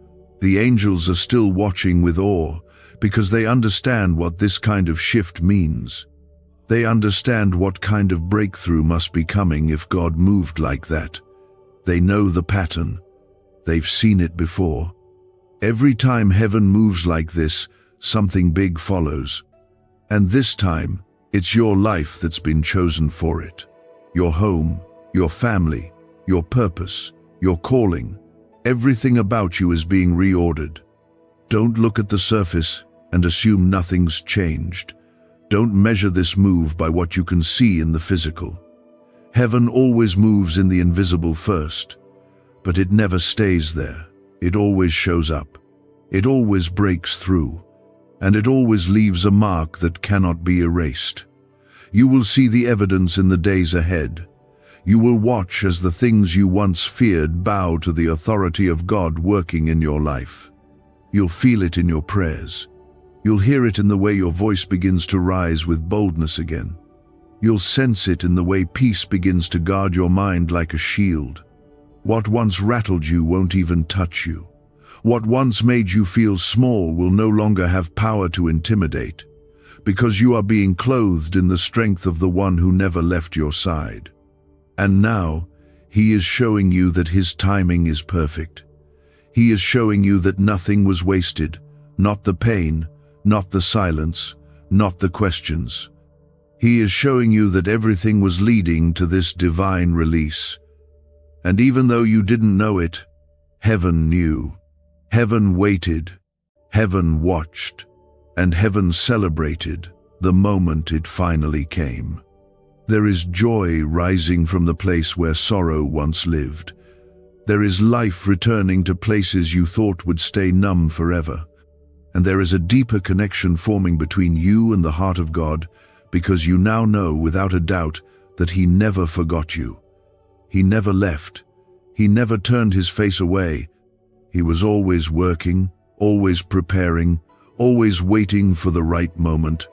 The angels are still watching with awe because they understand what this kind of shift means. They understand what kind of breakthrough must be coming if God moved like that. They know the pattern. They've seen it before. Every time heaven moves like this, something big follows. And this time, it's your life that's been chosen for it. Your home, your family, your purpose, your calling. Everything about you is being reordered. Don't look at the surface and assume nothing's changed. Don't measure this move by what you can see in the physical. Heaven always moves in the invisible first, but it never stays there. It always shows up. It always breaks through, and it always leaves a mark that cannot be erased. You will see the evidence in the days ahead. You will watch as the things you once feared bow to the authority of God working in your life. You'll feel it in your prayers. You'll hear it in the way your voice begins to rise with boldness again. You'll sense it in the way peace begins to guard your mind like a shield. What once rattled you won't even touch you. What once made you feel small will no longer have power to intimidate, because you are being clothed in the strength of the one who never left your side. And now, He is showing you that His timing is perfect. He is showing you that nothing was wasted, not the pain, not the silence, not the questions. He is showing you that everything was leading to this divine release. And even though you didn't know it, heaven knew. Heaven waited, heaven watched, and heaven celebrated the moment it finally came. There is joy rising from the place where sorrow once lived. There is life returning to places you thought would stay numb forever. And there is a deeper connection forming between you and the heart of God, because you now know without a doubt that He never forgot you. He never left. He never turned His face away. He was always working, always preparing, always waiting for the right moment.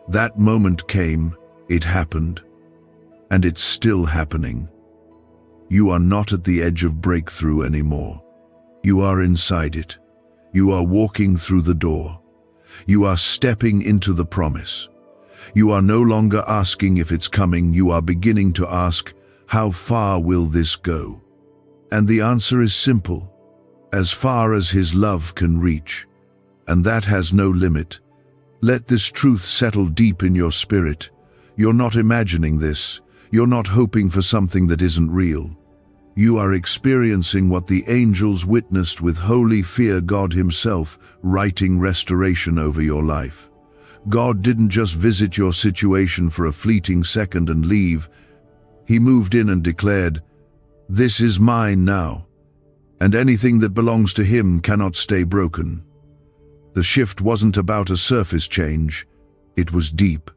That moment came, it happened, and it's still happening. You are not at the edge of breakthrough anymore. You are inside it. You are walking through the door. You are stepping into the promise. You are no longer asking if it's coming. You are beginning to ask, how far will this go? And the answer is simple. As far as His love can reach. And that has no limit. Let this truth settle deep in your spirit. You're not imagining this. You're not hoping for something that isn't real. You are experiencing what the angels witnessed with holy fear, God Himself writing restoration over your life. God didn't just visit your situation for a fleeting second and leave. He moved in and declared, "This is mine now, and anything that belongs to Him cannot stay broken." The shift wasn't about a surface change. It was deep.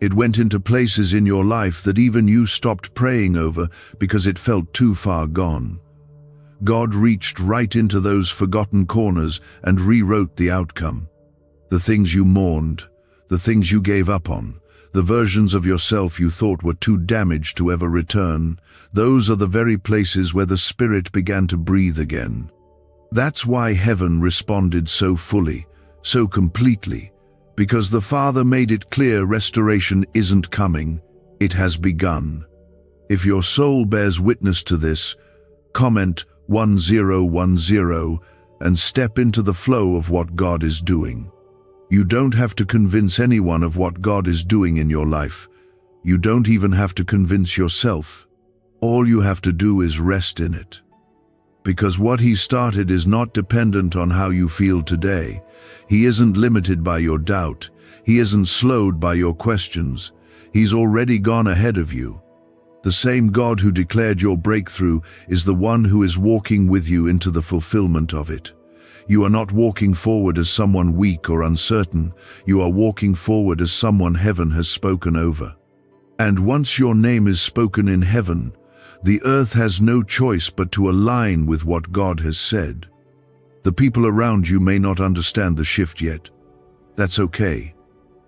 It went into places in your life that even you stopped praying over because it felt too far gone. God reached right into those forgotten corners and rewrote the outcome. The things you mourned, the things you gave up on, the versions of yourself you thought were too damaged to ever return, those are the very places where the Spirit began to breathe again. That's why heaven responded so fully, so completely, because the Father made it clear restoration isn't coming, it has begun. If your soul bears witness to this, comment 1010 and step into the flow of what God is doing. You don't have to convince anyone of what God is doing in your life. You don't even have to convince yourself. All you have to do is rest in it. Because what He started is not dependent on how you feel today. He isn't limited by your doubt. He isn't slowed by your questions. He's already gone ahead of you. The same God who declared your breakthrough is the one who is walking with you into the fulfillment of it. You are not walking forward as someone weak or uncertain. You are walking forward as someone heaven has spoken over. And once your name is spoken in heaven, the earth has no choice but to align with what God has said. The people around you may not understand the shift yet. That's okay.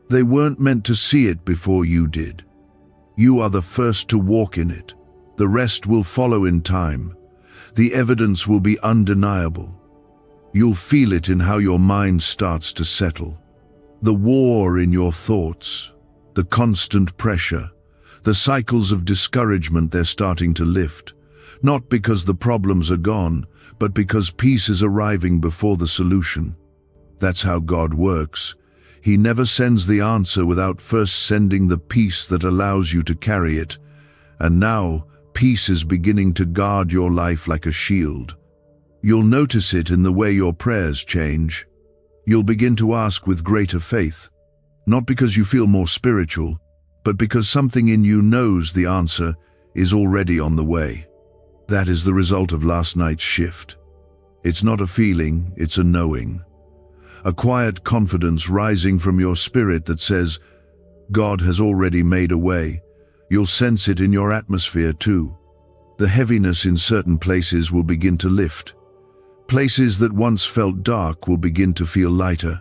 They weren't meant to see it before you did. You are the first to walk in it. The rest will follow in time. The evidence will be undeniable. You'll feel it in how your mind starts to settle. The war in your thoughts, the constant pressure, the cycles of discouragement, they're starting to lift. Not because the problems are gone, but because peace is arriving before the solution. That's how God works. He never sends the answer without first sending the peace that allows you to carry it. And now, peace is beginning to guard your life like a shield. You'll notice it in the way your prayers change. You'll begin to ask with greater faith, not because you feel more spiritual, but because something in you knows the answer is already on the way. That is the result of last night's shift. It's not a feeling, it's a knowing. A quiet confidence rising from your spirit that says, God has already made a way. You'll sense it in your atmosphere too. The heaviness in certain places will begin to lift. Places that once felt dark will begin to feel lighter.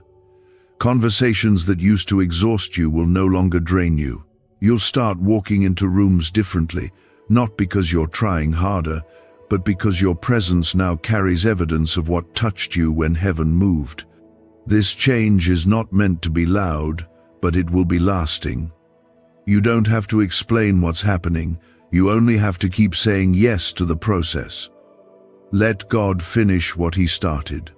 Conversations that used to exhaust you will no longer drain you. You'll start walking into rooms differently, not because you're trying harder, but because your presence now carries evidence of what touched you when heaven moved. This change is not meant to be loud, but it will be lasting. You don't have to explain what's happening, you only have to keep saying yes to the process. Let God finish what He started.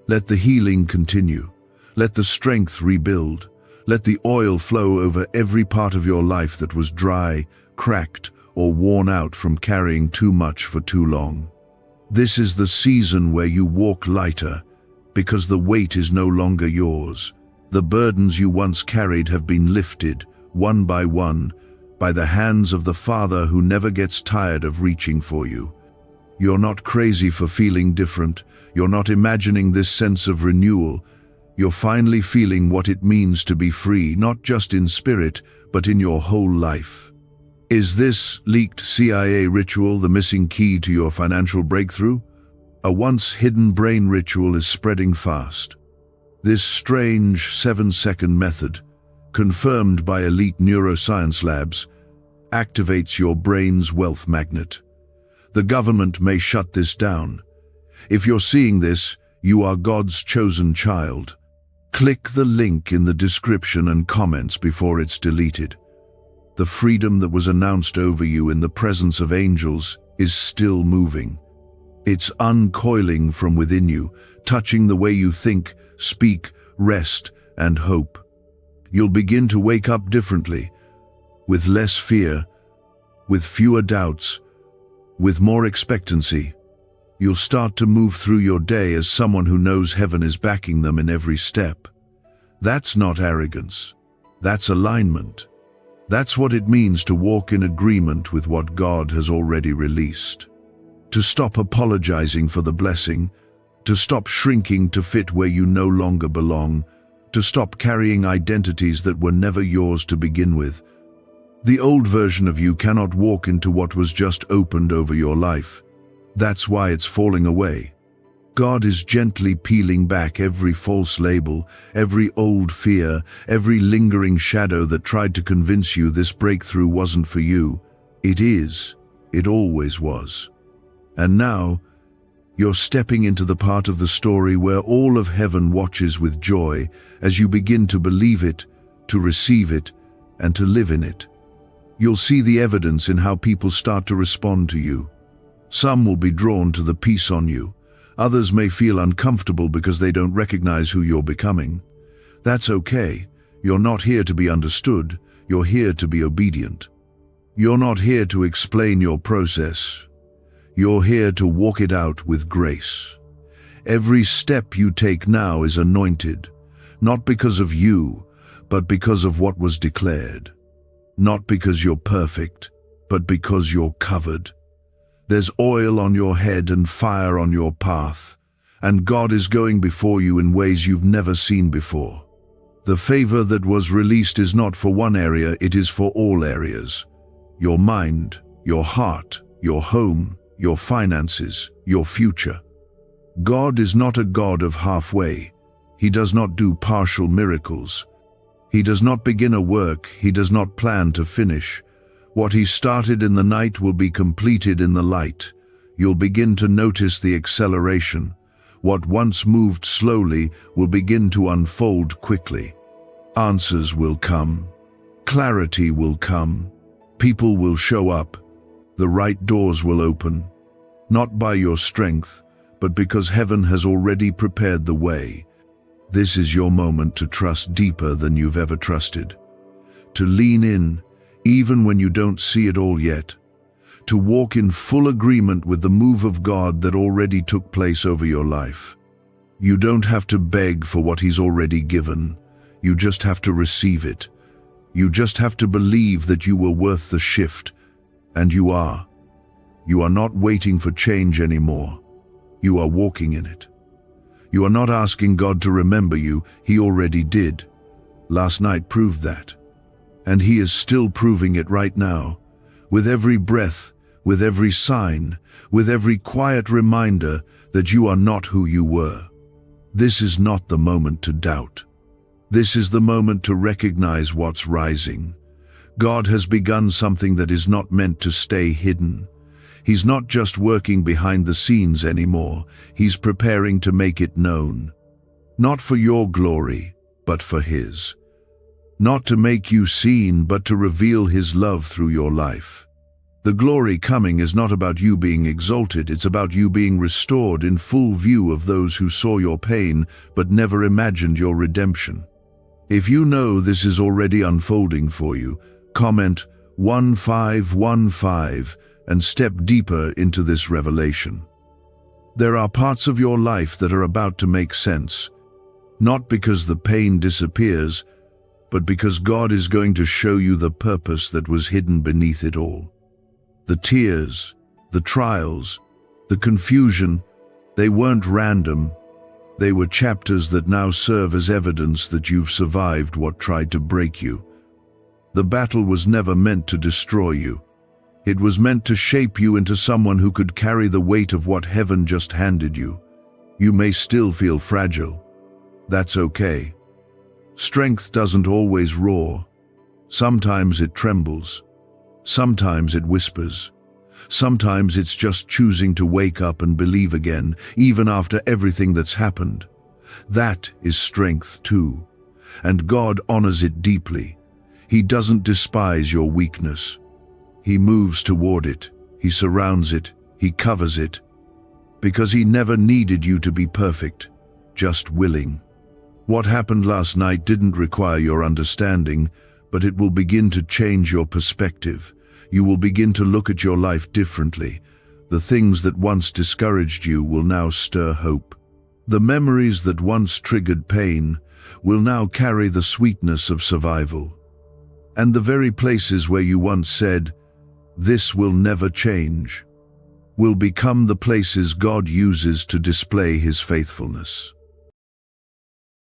Let the healing continue. Let the strength rebuild. Let the oil flow over every part of your life that was dry, cracked, or worn out from carrying too much for too long. This is the season where you walk lighter, because the weight is no longer yours. The burdens you once carried have been lifted, one, by the hands of the Father who never gets tired of reaching for you. You're not crazy for feeling different. You're not imagining this sense of renewal. You're finally feeling what it means to be free, not just in spirit, but in your whole life. Is this leaked CIA ritual the missing key to your financial breakthrough? A once hidden brain ritual is spreading fast. This strange 7-second method, confirmed by elite neuroscience labs, activates your brain's wealth magnet. The government may shut this down. If you're seeing this, you are God's chosen child. Click the link in the description and comments before it's deleted. The freedom that was announced over you in the presence of angels is still moving. It's uncoiling from within you, touching the way you think, speak, rest, and hope. You'll begin to wake up differently, with less fear, with fewer doubts, with more expectancy. You'll start to move through your day as someone who knows heaven is backing them in every step. That's not arrogance. That's alignment. That's what it means to walk in agreement with what God has already released. To stop apologizing for the blessing, to stop shrinking to fit where you no longer belong, to stop carrying identities that were never yours to begin with. The old version of you cannot walk into what was just opened over your life. That's why it's falling away. God is gently peeling back every false label, every old fear, every lingering shadow that tried to convince you this breakthrough wasn't for you. It is. It always was. And now, you're stepping into the part of the story where all of heaven watches with joy as you begin to believe it, to receive it, and to live in it. You'll see the evidence in how people start to respond to you. Some will be drawn to the peace on you. Others may feel uncomfortable because they don't recognize who you're becoming. That's okay. You're not here to be understood. You're here to be obedient. You're not here to explain your process. You're here to walk it out with grace. Every step you take now is anointed, not because of you, but because of what was declared. Not because you're perfect, but because you're covered. There's oil on your head and fire on your path, and God is going before you in ways you've never seen before. The favor that was released is not for one area, it is for all areas. Your mind, your heart, your home, your finances, your future. God is not a God of halfway. He does not do partial miracles. He does not begin a work, he does not plan to finish. What he started in the night will be completed in the light. You'll begin to notice the acceleration. What once moved slowly will begin to unfold quickly. Answers will come. Clarity will come. People will show up. The right doors will open. Not by your strength, but because heaven has already prepared the way. This is your moment to trust deeper than you've ever trusted. To lean in, even when you don't see it all yet. To walk in full agreement with the move of God that already took place over your life. You don't have to beg for what he's already given. You just have to receive it. You just have to believe that you were worth the shift. And you are. You are not waiting for change anymore. You are walking in it. You are not asking God to remember you, he already did. Last night proved that. And he is still proving it right now. With every breath, with every sign, with every quiet reminder that you are not who you were. This is not the moment to doubt. This is the moment to recognize what's rising. God has begun something that is not meant to stay hidden. He's not just working behind the scenes anymore, he's preparing to make it known. Not for your glory, but for his. Not to make you seen, but to reveal his love through your life. The glory coming is not about you being exalted, it's about you being restored in full view of those who saw your pain but never imagined your redemption. If you know this is already unfolding for you, comment 1515 and step deeper into this revelation. There are parts of your life that are about to make sense, not because the pain disappears, but because God is going to show you the purpose that was hidden beneath it all. The tears, the trials, the confusion, they weren't random. They were chapters that now serve as evidence that you've survived what tried to break you. The battle was never meant to destroy you. It was meant to shape you into someone who could carry the weight of what heaven just handed you. You may still feel fragile. That's okay. Strength doesn't always roar. Sometimes it trembles. Sometimes it whispers. Sometimes it's just choosing to wake up and believe again, even after everything that's happened. That is strength too. And God honors it deeply. He doesn't despise your weakness. He moves toward it, he surrounds it, he covers it, because he never needed you to be perfect, just willing. What happened last night didn't require your understanding, but it will begin to change your perspective. You will begin to look at your life differently. The things that once discouraged you will now stir hope. The memories that once triggered pain will now carry the sweetness of survival. And the very places where you once said, "This will never change," will become the places God uses to display his faithfulness.